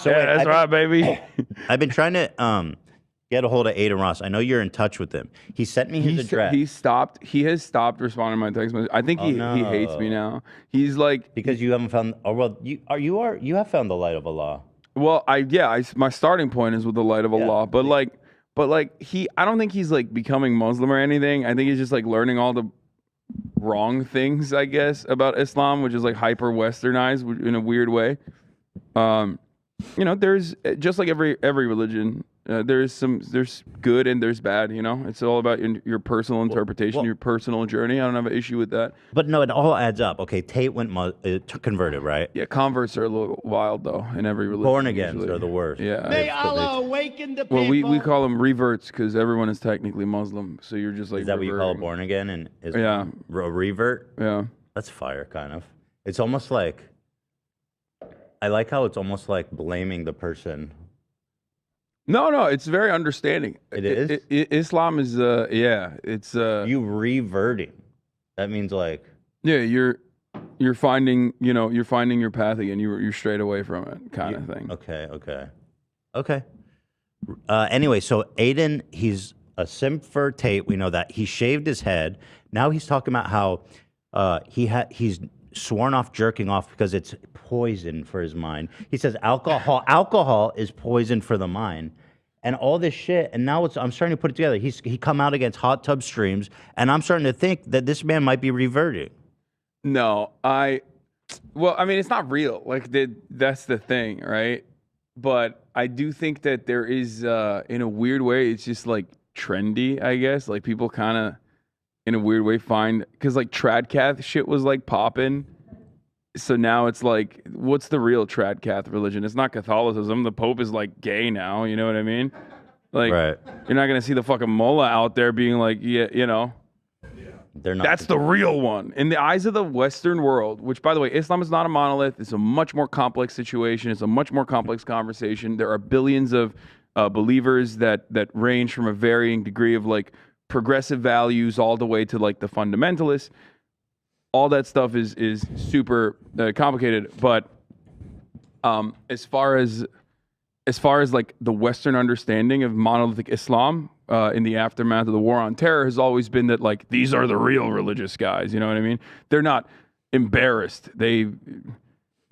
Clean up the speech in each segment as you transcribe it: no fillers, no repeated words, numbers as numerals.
So yeah, that's right, baby. I've been trying to get a hold of Adin Ross. I know you're in touch with him. He sent me his address. He has stopped responding to my text message. I think he hates me now. He's like, because you haven't found. Oh well, you have found the light of Allah. Well, my starting point is with the light of Allah, but like I don't think he's like becoming Muslim or anything. I think he's just like learning all the wrong things, I guess, about Islam, which is like hyper westernized in a weird way. There's just like every religion, there's good and there's bad. It's all about your personal interpretation, your personal journey. I don't have an issue with that. But no, it all adds up. Okay, Tate went converted, right? Yeah, converts are a little wild though in every religion. Born agains are the worst. Yeah. May Allah awaken the people. Well, we call them reverts because everyone is technically Muslim. So you're just like. Is that what you call a born again? And a revert? Yeah. That's fire, kind of. It's almost like. I like how it's almost like blaming the person. No, it's very understanding. It is? Islam is, it's... You reverting. That means like... Yeah, you're finding, you're finding your path again. You're straight away from it, kind of thing. Okay. Anyway, so Adin, he's a simp for Tate. We know that. He shaved his head. Now he's talking about how he's sworn off jerking off because it's poison for his mind. He says alcohol is poison for the mind, and all this shit. And now I'm starting to put it together. He come out against hot tub streams, and I'm starting to think that this man might be reverting. No, it's not real. Like that's the thing, right? But I do think that there is, in a weird way, it's just like trendy, I guess. Like people kind of, in a weird way, because like Tradcath shit was like popping. So now it's like, what's the real Tradcath religion? It's not Catholicism. The Pope is like gay now. You know what I mean? Like, right. You're not gonna see the fucking mullah out there being like, yeah, They're not. That's the real one. In the eyes of the Western world, which, by the way, Islam is not a monolith. It's a much more complex situation. It's a much more complex conversation. There are billions of believers that range from a varying degree of like progressive values all the way to like the fundamentalists. All that stuff is super complicated. But as far as like the Western understanding of monolithic Islam in the aftermath of the war on terror has always been that like these are the real religious guys. You know what I mean? They're not embarrassed. They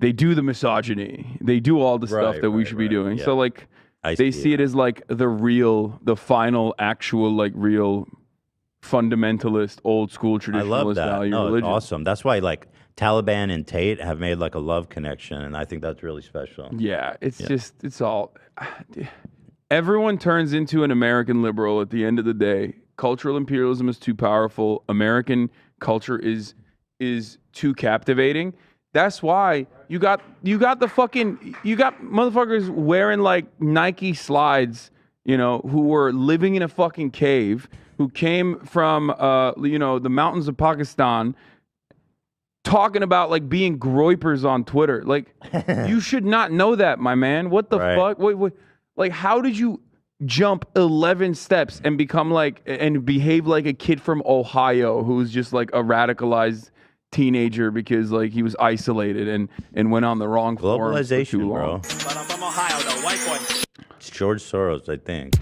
do the misogyny. They do all the stuff that we should be doing. Yeah. So like they see it as like the final actual like real fundamentalist, old school traditionalist value religion. It's awesome. That's why like Taliban and Tate have made like a love connection, and I think that's really special. Yeah, just it's all. Everyone turns into an American liberal at the end of the day. Cultural imperialism is too powerful. American culture is too captivating. That's why you got motherfuckers wearing like Nike slides, who were living in a fucking cave, who came from the mountains of Pakistan, talking about like being groypers on Twitter. Like you should not know that, my man. What the fuck? Wait. Like, how did you jump 11 steps and become like and behave like a kid from Ohio who's just like a radicalized teenager because like he was isolated and went on the wrong globalization, for too long. Bro. But I'm from Ohio, though. White boy. It's George Soros, I think.